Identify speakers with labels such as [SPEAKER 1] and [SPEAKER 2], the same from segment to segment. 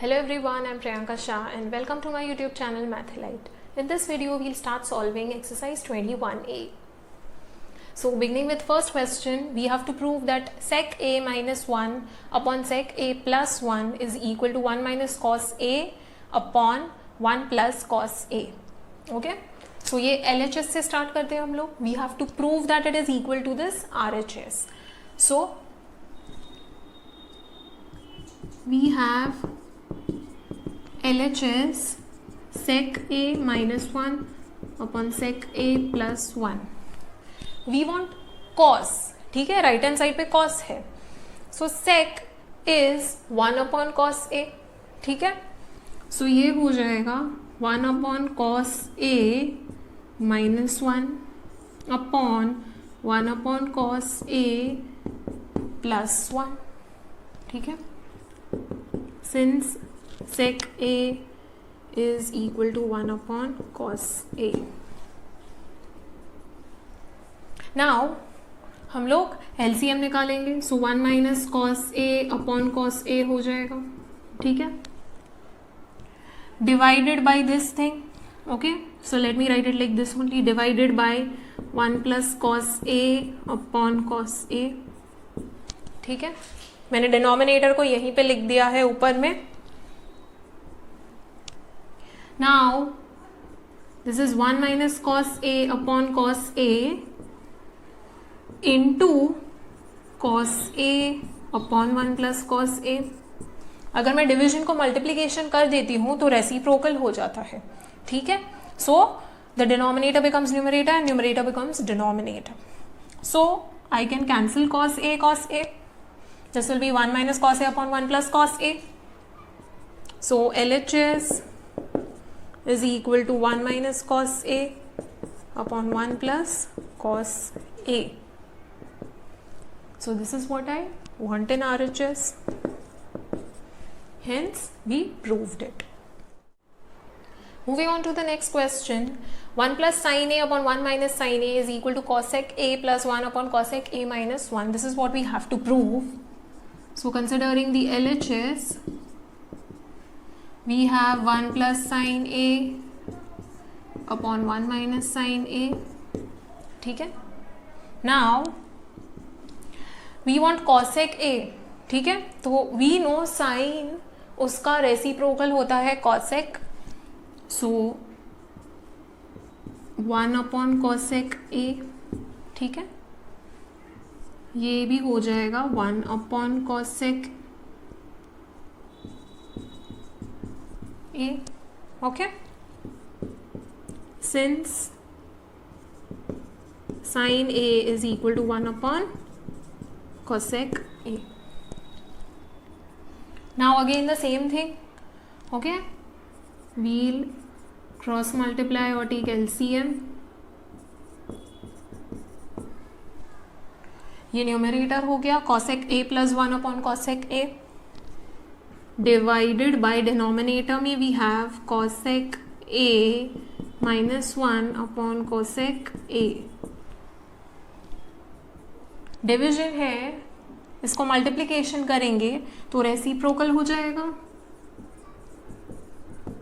[SPEAKER 1] Hello everyone, I'm Priyanka Shah and welcome to my YouTube channel Mathilite. In this video, we'll start solving exercise 21a. So beginning with first question, we have to prove that sec a minus 1 upon sec a plus 1 is equal to 1 minus cos a upon 1 plus cos a. Okay? So ये LHS से start करते हैं हम लोग. We have to prove that it is equal to this RHS. So we have LHS sec a minus 1 upon sec a plus 1. We want cos, ठीक है, right hand side पे cos है. So sec is 1 upon cos a, ठीक है. So ये हो जाएगा 1 upon cos a minus 1 upon 1 upon cos a plus 1, ठीक है. Since sec a is equal to 1 upon cos a. Now हम लोग LCM निकालेंगे. So 1 minus cos a upon cos a हो जाएगा, ठीक है, divided by this thing. Okay, so let me write it like this only, divided by 1 plus cos a upon cos a. ठीक है, मैंने डिनोमिनेटर को यहीं पे लिख दिया है ऊपर में. Now this is 1 minus cos a upon cos a into cos a upon 1 plus cos a. अगर मैं डिवीजन को मल्टीप्लीकेशन कर देती हूँ तो रेसिप्रोकल हो जाता है, ठीक है. So the denominator becomes numerator and numerator becomes denominator. So I can cancel cos a cos a. This will be 1 minus cos a upon 1 plus cos a. So LHS is equal to 1 minus cos a upon 1 plus cos a. So this is what I want in RHS. Hence we proved it. Moving on to the next question. 1 plus sin a upon 1 minus sin a is equal to cosec a plus 1 upon cosec a minus 1. This is what we have to prove. So considering the LHS, we have 1 plus sin a upon 1 minus sin a, ठीक है. Now we want cosec a, ठीक है. तो we know sin उसका reciprocal होता है cosec. So 1 upon cosec a, ठीक है. ये भी हो जाएगा 1 upon cosec a. Okay, since sin a is equal to 1 upon cosec a. Now again the same thing. Okay, we'll cross multiply or take LCM. ये numerator हो गया cosec a plus 1 upon cosec a, divided by denominator में we have cosec a minus 1 upon cosec a. Division है, इसको multiplication करेंगे तो reciprocal हो जाएगा.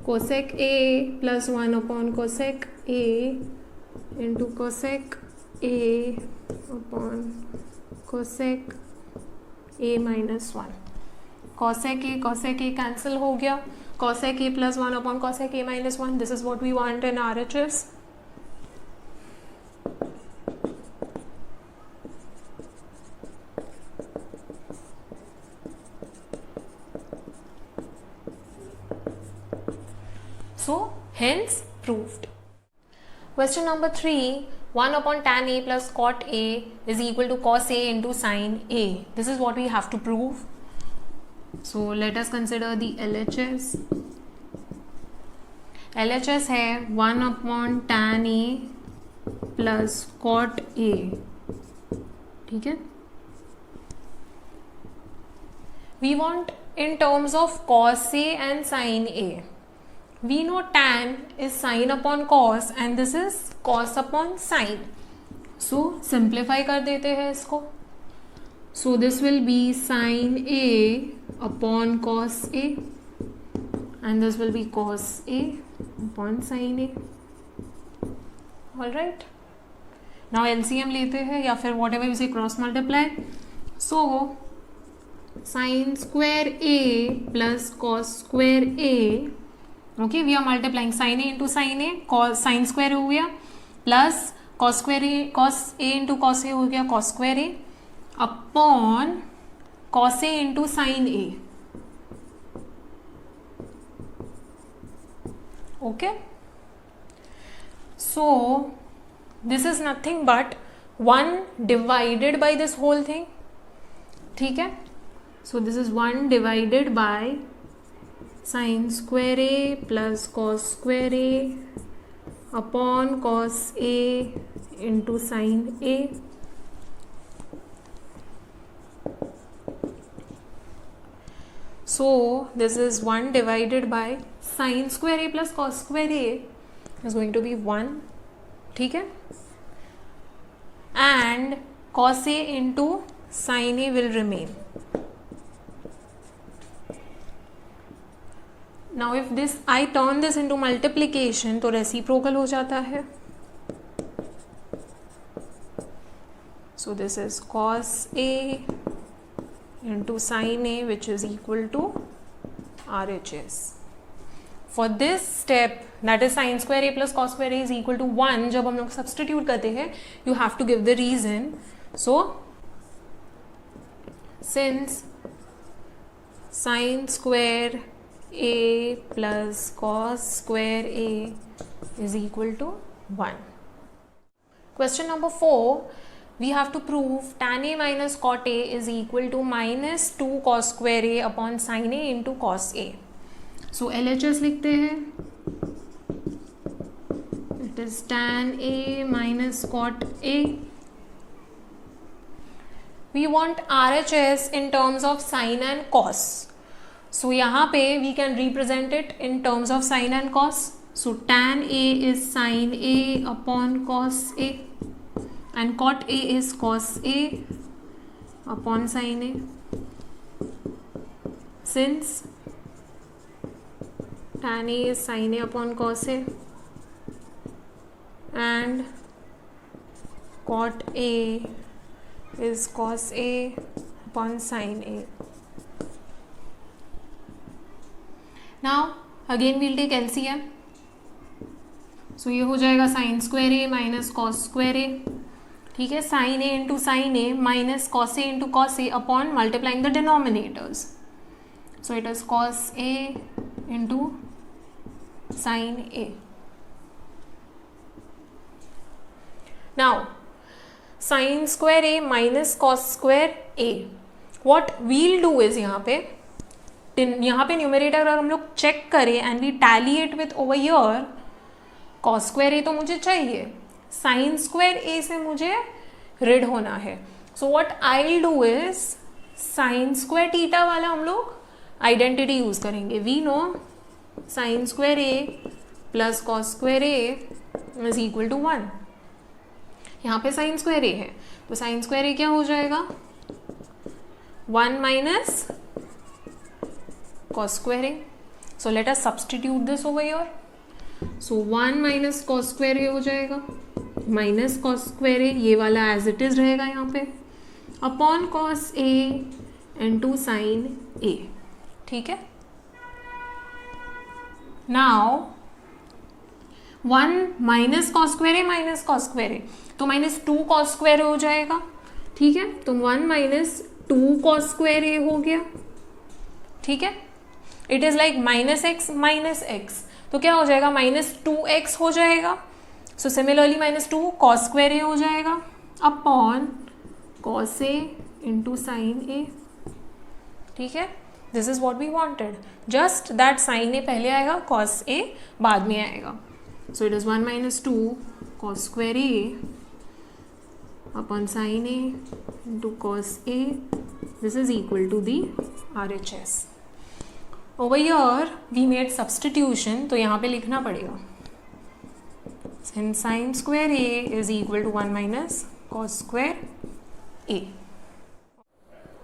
[SPEAKER 1] cosec a plus 1 upon cosec a into cosec a upon cosec a minus 1. cosec a cancel हो गया. cosec a plus 1 upon cosec a minus 1. This is what we want in RHS. So hence proved. Question number 3. 1 upon tan a plus cot a is equal to cos a into sin a. This is what we have to prove. So let us consider the LHS. LHS है 1 upon tan a plus cot a, ठीक है. We want in terms of cos a and sin a. We know tan is sin upon cos and this is cos upon sin. So simplify कर देते हैं इसको. So this will be sin a upon cos a. and this will be cos A upon sin A. All right. Now LCM लेते हैं या फिर whatever you say cross multiply. So sin square A plus cos square A. Okay, we are multiplying sin A into sin A, cos sin square हो गया plus cos square A, cos A into cos A हो गया cos square A upon cos A into sin A. Okay, so this is nothing but 1 divided by this whole thing. ठीक है, so this is 1 divided by sin square A plus cos square A upon cos A into sin A. So this is 1 divided by sin square A plus cos square A is going to be 1. ठीक है, and cos A into sin A will remain. Now if this I turn this into multiplication तो reciprocal हो जाता है. So this is cos A into sin A which is equal to RHS. For this step, that is sin square A plus cos square A is equal to 1, जब हम लोग substitute करते हैं you have to give the reason. So since sin square A plus cos square A is equal to 1. Question number 4, we have to prove tan A minus cot A is equal to minus 2 cos square A upon sin A into cos A. So LHS लिखते हैं, it is tan A minus cot A. We want RHS in terms of sin and cos. So यहाँ पे we can represent it in terms of sin and cos. So tan A is sin A upon cos A and cot A is cos A upon sin A. Since tan A is sin A upon cos A and cot A is cos A upon sin A. Now again we'll take LCM. So ये हो जाएगा sin square A minus cos square A. ठीक है, sin A into sin A minus cos A into cos A upon multiplying the denominators. So it is cos A into sin A. Now sin square A minus cos square A. What we'll do is यहाँ पे numerator अगर हम लोग check करें and we tally it with over here, cos square A तो मुझे चाहिए, sin square A से मुझे रिड होना है. So what I will do is sin square theta वाला हम लोग आइडेंटिटी यूज करेंगे. We know sin square A plus cos square A is equal to 1. यहाँ पे sin square A है तो sin square A क्या हो जाएगा, 1 minus cos square A. So let us substitute this over here. So 1 minus cos square A हो जाएगा minus cos square A, ये वाला as it is रहेगा यहाँ पे, upon cos A into sin A. ठीक है, now 1 minus cos square A minus cos square A तो minus 2 cos square A हो जाएगा. ठीक है, तो 1 minus 2 cos square A हो गया. ठीक है, it is like minus x minus x तो क्या हो जाएगा, माइनस 2x हो जाएगा. So similarly minus 2 cos square A हो जाएगा upon cos A into sine A. ठीक है, this is what we wanted, just that sine A पहले आएगा, cos A बाद में आएगा. So it is 1 minus 2 cos square A upon sin A into cos A. This is equal to the RHS. Over here we made substitution, तो यहाँ पे लिखना पड़ेगा since sin square A is equal to 1 minus cos square A.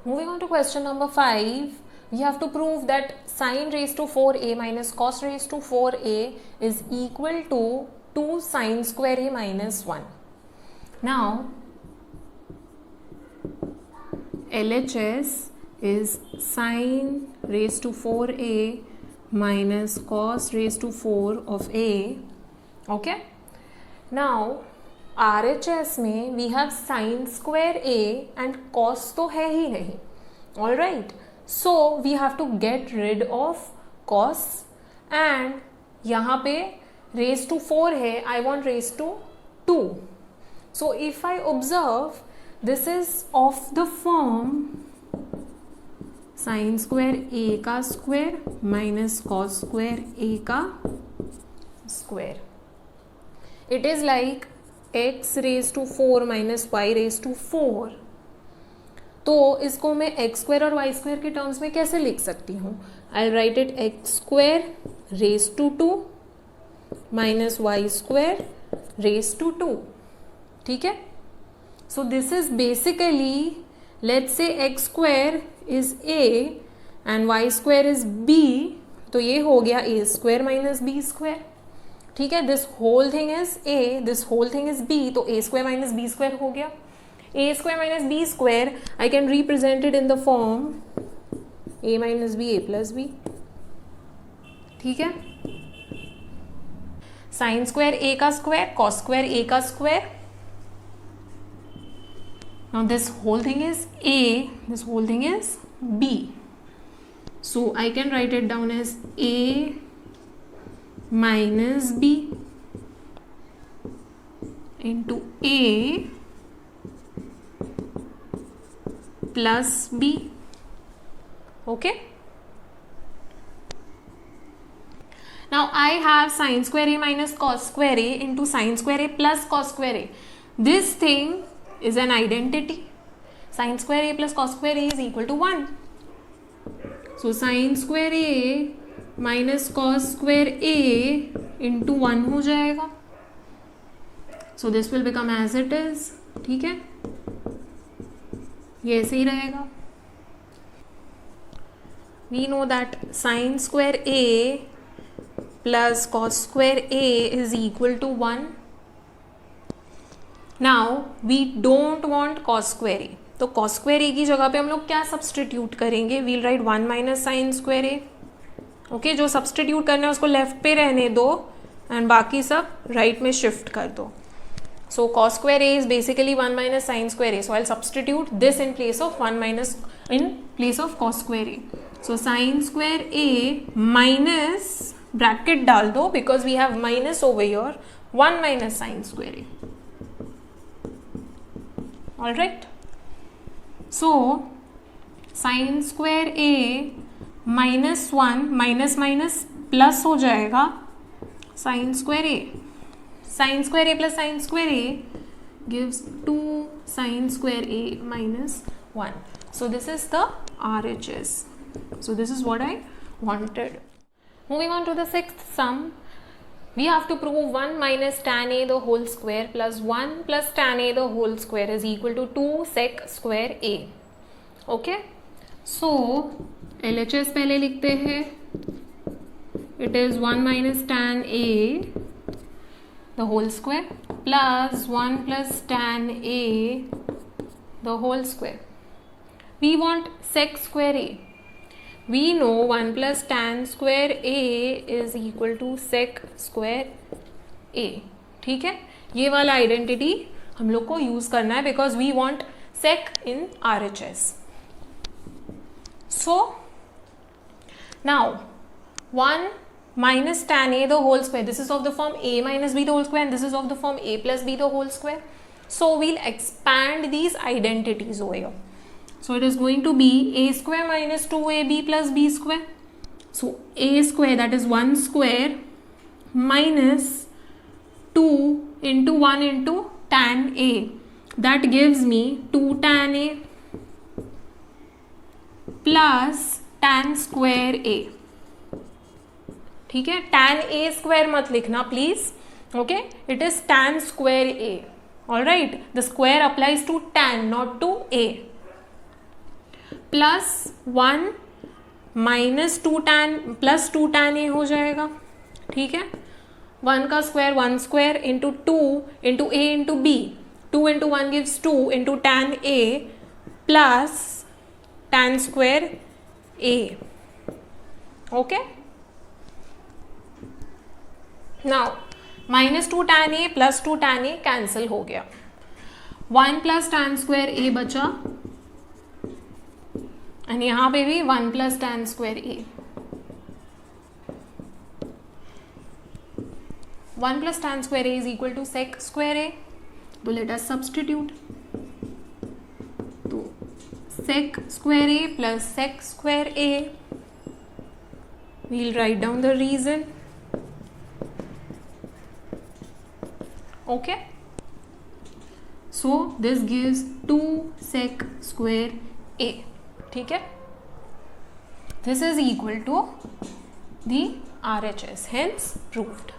[SPEAKER 1] Moving on to question number 5, we have to prove that sin raised to 4a minus cos raised to 4a is equal to 2 sin square a minus 1. Now LHS is sin raised to 4a minus cos raised to 4 of a. Okay, now RHS में we have sin square a and cos तो है ही नहीं. All right, so we have to get rid of cos and यहाँ पे raised to 4 है, I want raised to 2. So if I observe, this is of the form sin square a का square minus cos square a का square. It is like x raise to 4 minus y raise to 4. तो इसको मैं x square और y square के terms में कैसे लिख सकती हूँ? I write it x square raise to 2 minus y square raise to 2. ठीक है, so this is basically, let's say x square is a and y square is b, तो ये हो गया a square minus b square. ठीक है, this whole thing is a, this whole thing is b, तो a square minus b square हो गया. a square minus b square I can represent it in the form a minus b a plus b. ठीक है, sine square a का square cos square a का square. Now this whole thing is a, this whole thing is b. So I can write it down as a minus b into a plus b. Okay. Now I have sin square a minus cos square a into sin square a plus cos square a. This thing is an identity. Sin square a plus cos square a is equal to 1. So sin square a minus cos square a into 1 हो जाएगा. So this will become as it is. ठीक है, ये ऐसे ही रहेगा. We know that sin square a plus cos square a is equal to 1. Now we don't want cos square a, तो cos square a की जगह पे हम लोग क्या सब्सटीट्यूट करेंगे? We'll write 1 minus sine square a. Okay, जो substitute करना है उसको लेफ्ट पे रहने दो एंड बाकी सब राइट में शिफ्ट कर दो. सो cos square a is basically 1 minus sin square a. So I'll substitute this in place of 1 minus in place of cos square a. So sin square a minus bracket डाल दो because we have minus over here, 1 minus sin square a. All right, so sin square a minus 1 minus minus plus हो जाएगा sin square a. Sin square a plus sin square a gives 2 sin square a minus 1. So this is the RHS. So this is what I wanted. Moving on to the sixth sum. We have to prove 1 minus tan a the whole square plus 1 plus tan a the whole square is equal to 2 sec square a. Okay, so LHS पहले लिखते हैं. It is 1 minus tan a the whole square plus 1 plus tan a the whole square. We want sec square a. We know 1 plus tan square a is equal to sec square a. ठीक है, ये वाला identity हम लोग को use करना है because we want sec in RHS. So now 1 minus tan a the whole square, this is of the form a minus b the whole square and this is of the form a plus b the whole square. So we'll expand these identities over here. So it is going to be a square minus 2ab plus b square. So a square, that is 1 square minus 2 into 1 into tan a, that gives me 2 tan a plus tan square a. ठीक है, tan a square मत लिखना please. Okay, it is tan square a. All right, the square applies to tan, not to a. Plus 1 minus 2 tan plus 2 tan a हो जाएगा, ठीक है। 1 का square 1 square into 2 into a into b, 2 into 1 gives 2 into tan a plus tan square a, okay. Now minus 2 tan a plus 2 tan a cancel हो गया, 1 plus tan square a बचा, and यहाँ पे भी 1 plus tan square a, 1 plus tan square a is equal to sec square a. तो let us substitute. तो sec square a plus sec square a. We'll write down the reason. Okay. So this gives 2 sec square a. ठीक है. This is equal to the RHS. Hence proved.